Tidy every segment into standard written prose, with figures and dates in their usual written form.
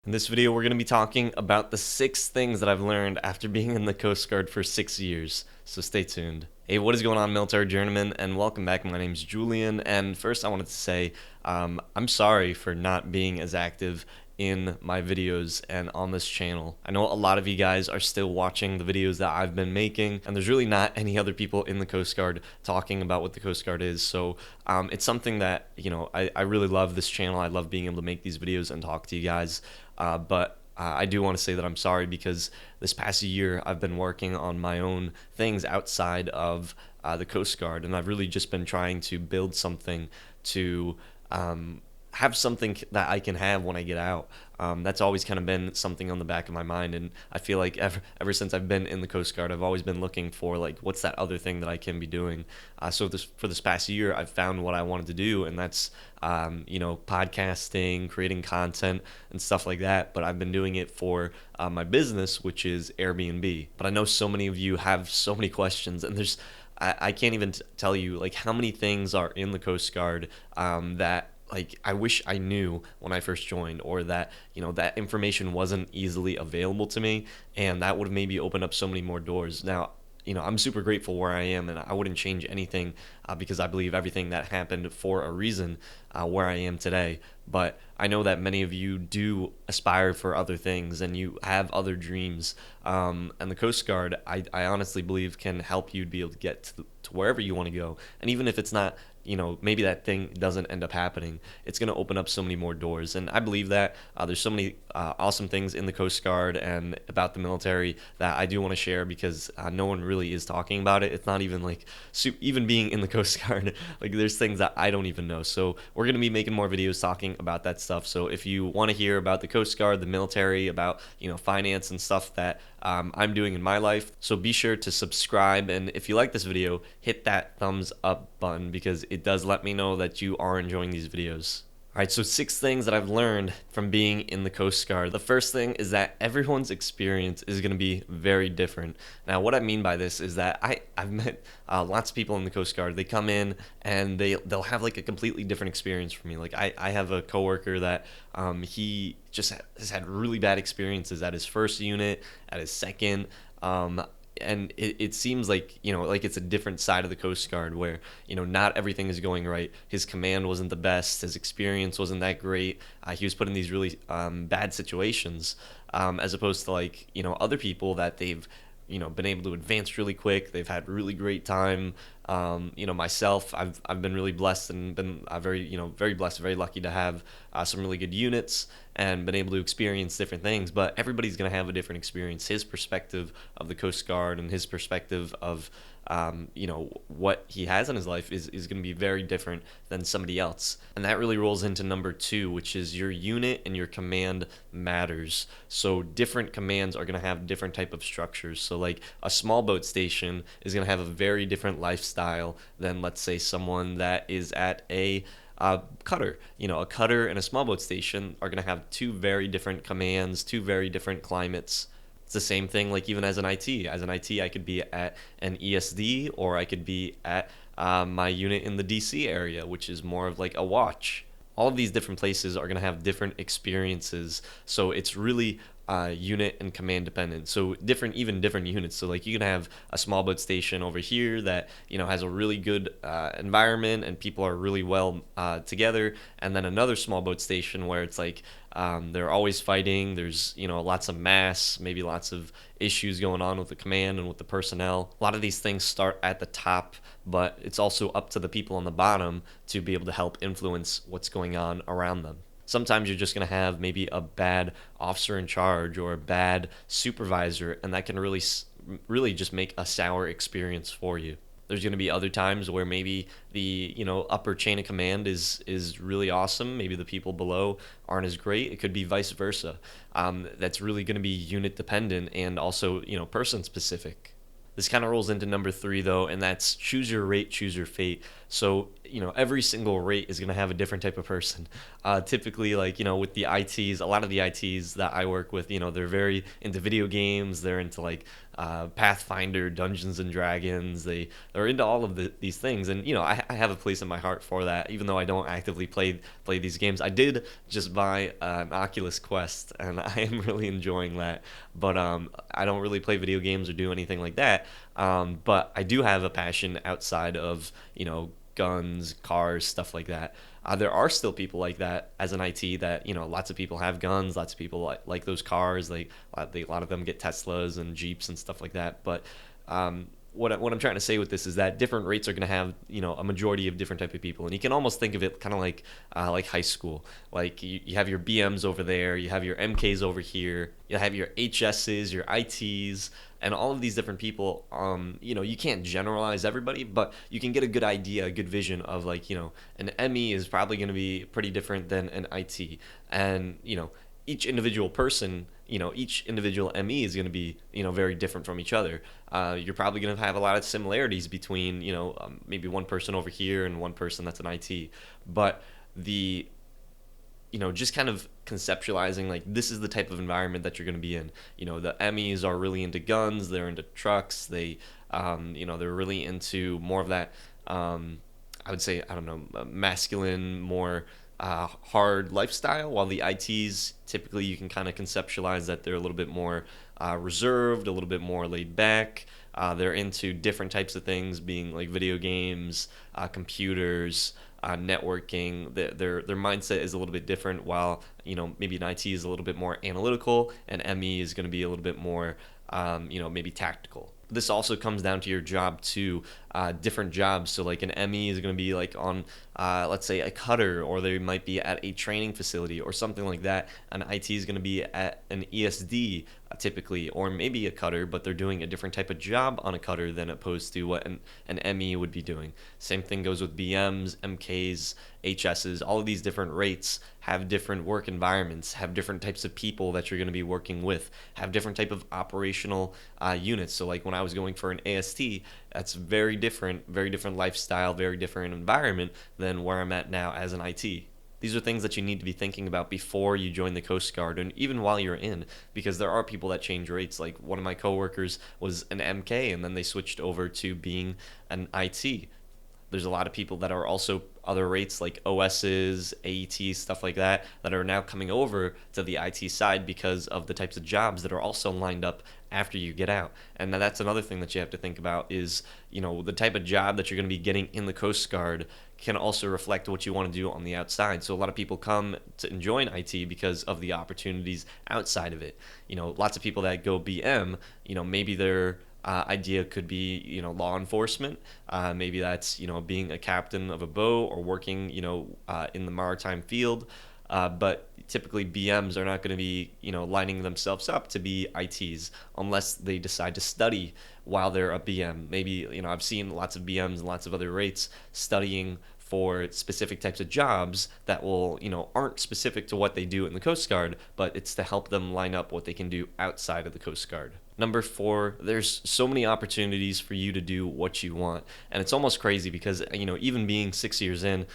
In this video, we're going to be talking about the 6 things that I've learned after being in the Coast Guard for 6 years. So stay tuned. Hey, what is going on, military journeymen, and welcome back. My name's Julian, and first I wanted to say I'm sorry for not being as active in my videos and on this channel. I know a lot of you guys are still watching the videos that I've been making, and there's really not any other people in the Coast Guard talking about what the Coast Guard is. So it's something that, I really love this channel. I love being able to make these videos and talk to you guys. But I do want to say that I'm sorry because this past year I've been working on my own things outside of the Coast Guard, and I've really just been trying to build something to have something that I can have when I get out. That's always kind of been something on the back of my mind, and I feel like ever since I've been in the Coast Guard, I've always been looking for like what's that other thing that I can be doing. So for this past year, I've found what I wanted to do, and that's podcasting, creating content, and stuff like that. But I've been doing it for my business, which is Airbnb. But I know so many of you have so many questions, and I can't even tell you like how many things are in the Coast Guard that like I wish I knew when I first joined, or that that information wasn't easily available to me, and that would have maybe opened up so many more doors. Now, I'm super grateful where I am, and I wouldn't change anything because I believe everything that happened for a reason where I am today. But I know that many of you do aspire for other things, and you have other dreams. And the Coast Guard, I honestly believe, can help you be able to get to wherever you want to go. And even if it's not, maybe that thing doesn't end up happening, it's going to open up so many more doors. And I believe that there's so many awesome things in the Coast Guard and about the military that I do want to share because no one really is talking about it. It's not even like even being in the Coast Guard, like there's things that I don't even know. So we're going to be making more videos talking about that stuff. So if you want to hear about the Coast Guard, the military, about finance and stuff that I'm doing in my life, so be sure to subscribe, and if you like this video, hit that thumbs up button because it does let me know that you are enjoying these videos. Alright, so 6 things that I've learned from being in the Coast Guard. The first thing is that everyone's experience is going to be very different. Now, what I mean by this is that I've met lots of people in the Coast Guard. They come in and they'll have like a completely different experience from me. Like I have a coworker that he just has had really bad experiences at his first unit, at his second. And it seems like like it's a different side of the Coast Guard where not everything is going right. His command wasn't the best, his experience wasn't that great. He was put in these really bad situations, as opposed to like other people that they've been able to advance really quick. They've had really great time. Myself, I've been really blessed and been very blessed, very lucky to have some really good units and been able to experience different things. But everybody's going to have a different experience. His perspective of the Coast Guard and his perspective of what he has in his life is going to be very different than somebody else. And that really rolls into number 2, which is your unit and your command matters. So different commands are going to have different type of structures. So like a small boat station is going to have a very different lifestyle than, let's say, someone that is at a cutter. A cutter and a small boat station are going to have 2 very different commands, 2 very different climates. It's the same thing like even as an IT. As an IT, I could be at an ESD, or I could be at my unit in the DC area, which is more of like a watch. All of these different places are going to have different experiences. So it's really unit and command dependent. So different units. So like you can have a small boat station over here that has a really good environment and people are really well together, and then another small boat station where it's like they're always fighting. There's lots of mass, maybe lots of issues going on with the command and with the personnel. A lot of these things start at the top, but it's also up to the people on the bottom to be able to help influence what's going on around them. Sometimes you're just going to have maybe a bad officer in charge or a bad supervisor, and that can really just make a sour experience for you. There's going to be other times where maybe the upper chain of command is really awesome. Maybe the people below aren't as great. It could be vice versa. That's really going to be unit dependent and also person specific. This kind of rolls into number 3 though, and that's choose your rate, choose your fate. So every single rate is going to have a different type of person. Typically, like, with the ITs, a lot of the ITs that I work with, they're very into video games. They're into like Pathfinder, Dungeons and Dragons. They're into all of these things, and I have a place in my heart for that. Even though I don't actively play these games, I did just buy an Oculus Quest, and I am really enjoying that. But I don't really play video games or do anything like that. But I do have a passion outside of guns, cars, stuff like that. There are still people like that as an IT that, lots of people have guns, lots of people like those cars. A lot of them get Teslas and Jeeps and stuff like that. But what I'm trying to say with this is that different rates are going to have, a majority of different type of people. And you can almost think of it kind of like high school. Like you have your BMs over there, you have your MKs over here, you have your HSs, your ITs, and all of these different people. You can't generalize everybody, but you can get a good idea, a good vision of like, an ME is probably going to be pretty different than an IT. And, each individual person, each individual ME is going to be, very different from each other. You're probably going to have a lot of similarities between, maybe one person over here and one person that's an IT. But just kind of conceptualizing like this is the type of environment that you're going to be in. The MEs are really into guns, they're into trucks, they're really into more of that, I would say, I don't know, masculine, more hard lifestyle, while the ITs typically you can kind of conceptualize that they're a little bit more reserved, a little bit more laid back. They're into different types of things, being like video games, computers, networking. Their mindset is a little bit different. While maybe an IT is a little bit more analytical, and ME is going to be a little bit more maybe tactical. This also comes down to your job too. Different jobs. So like an ME is going to be like on, let's say, a cutter, or they might be at a training facility or something like that. An IT is going to be at an ESD typically, or maybe a cutter, but they're doing a different type of job on a cutter than opposed to what an ME would be doing. Same thing goes with BMs, MKs, HSs. All of these different rates have different work environments, have different types of people that you're going to be working with, have different type of operational units. So like when I was going for an AST, that's very different lifestyle, very different environment than where I'm at now as an IT. These are things that you need to be thinking about before you join the Coast Guard, and even while you're in, because there are people that change rates. Like one of my coworkers was an MK, and then they switched over to being an IT. There's a lot of people that are also other rates like OSs, AETs, stuff like that are now coming over to the IT side because of the types of jobs that are also lined up after you get out. And that's another thing that you have to think about is, the type of job that you're going to be getting in the Coast Guard can also reflect what you want to do on the outside. So a lot of people come to join IT because of the opportunities outside of it. Lots of people that go BM, maybe their idea could be, law enforcement. Maybe that's, being a captain of a boat or working, in the maritime field. But typically BMs are not going to be, lining themselves up to be ITs unless they decide to study while they're a BM. Maybe, I've seen lots of BMs and lots of other rates studying for specific types of jobs that will, aren't specific to what they do in the Coast Guard, but it's to help them line up what they can do outside of the Coast Guard. Number 4, there's so many opportunities for you to do what you want. And it's almost crazy because, even being 6 years in,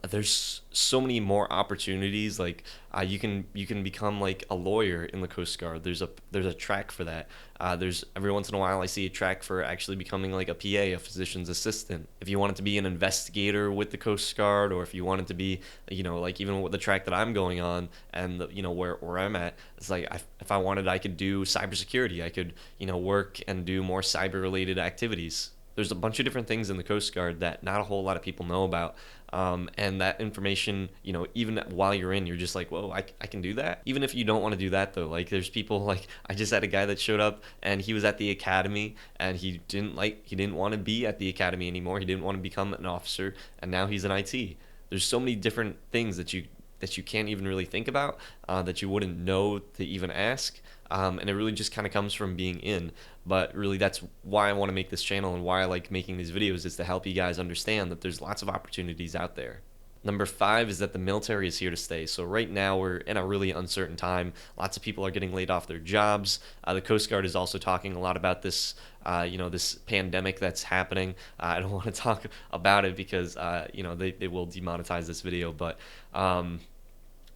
there's so many more opportunities. Like you can become like a lawyer in the Coast Guard. There's a track for that. There's every once in a while I see a track for actually becoming like a PA, a physician's assistant. If you wanted to be an investigator with the Coast Guard, or if you wanted to be, like even with the track that I'm going on and where I'm at, it's like if I wanted, I could do cybersecurity. I could work and do more cyber related activities. There's a bunch of different things in the Coast Guard that not a whole lot of people know about. And that information, even while you're in, you're just like, whoa, I can do that. Even if you don't want to do that though, like there's people like, I just had a guy that showed up and he was at the academy and he didn't want to be at the academy anymore. He didn't want to become an officer, and now he's an IT. There's so many different things that you can't even really think about, that you wouldn't know to even ask. And it really just kind of comes from being in. But really, that's why I want to make this channel and why I like making these videos, is to help you guys understand that there's lots of opportunities out there. Number 5 is that the military is here to stay. So right now we're in a really uncertain time. Lots of people are getting laid off their jobs. The Coast Guard is also talking a lot about this, this pandemic that's happening. I don't want to talk about it because, they will demonetize this video, but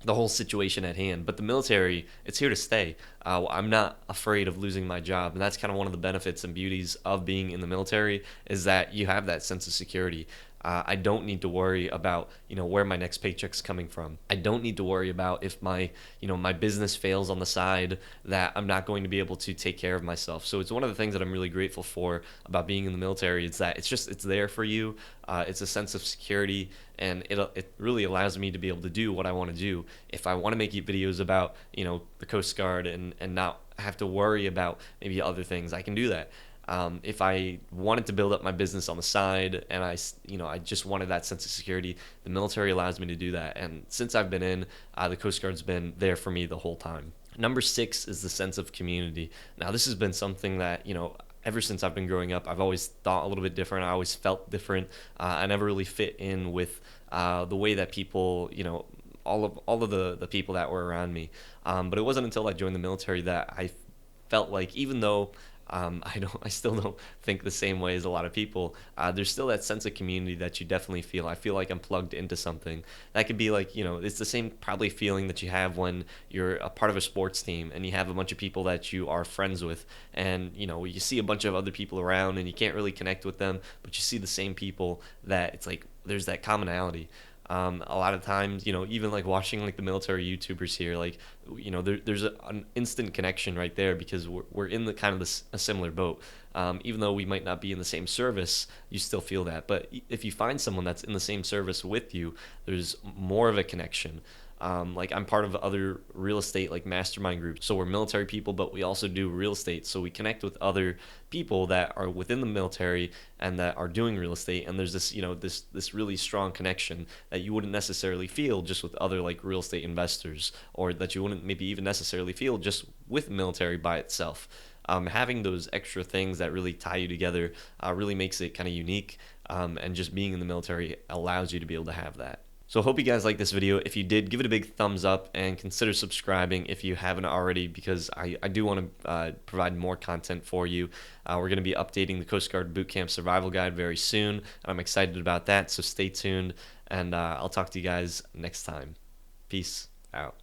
the whole situation at hand. But the military, it's here to stay. I'm not afraid of losing my job, and that's kind of one of the benefits and beauties of being in the military, is that you have that sense of security. I don't need to worry about where my next paycheck's coming from. I don't need to worry about if my business fails on the side, that I'm not going to be able to take care of myself. So it's one of the things that I'm really grateful for about being in the military. It's that it's there for you. It's a sense of security, and it really allows me to be able to do what I want to do. If I want to make videos about the Coast Guard and not have to worry about maybe other things, I can do that. If I wanted to build up my business on the side, and I just wanted that sense of security, the military allows me to do that. And since I've been in, the Coast Guard's been there for me the whole time. Number 6 is the sense of community. Now, this has been something that, ever since I've been growing up, I've always thought a little bit different. I always felt different. I never really fit in with the way that people, all of the people that were around me. But it wasn't until I joined the military that I felt like, even though I still don't think the same way as a lot of people, there's still that sense of community that you definitely feel. I feel like I'm plugged into something. That could be like, it's the same probably feeling that you have when you're a part of a sports team and you have a bunch of people that you are friends with, and you see a bunch of other people around and you can't really connect with them, but you see the same people, that it's like there's that commonality. A lot of times, even like watching like the military YouTubers here, like, there's an instant connection right there, because we're in the kind of a similar boat. Even though we might not be in the same service, you still feel that. But if you find someone that's in the same service with you, there's more of a connection. Like, I'm part of other real estate like mastermind groups. So we're military people, but we also do real estate. So we connect with other people that are within the military and that are doing real estate. And there's this, this really strong connection that you wouldn't necessarily feel just with other like real estate investors, or that you wouldn't maybe even necessarily feel just with military by itself. Having those extra things that really tie you together really makes it kind of unique. And just being in the military allows you to be able to have that. So I hope you guys liked this video. If you did, give it a big thumbs up and consider subscribing if you haven't already, because I do want to provide more content for you. We're going to be updating the Coast Guard Bootcamp Survival Guide very soon, and I'm excited about that, so stay tuned, and I'll talk to you guys next time. Peace out.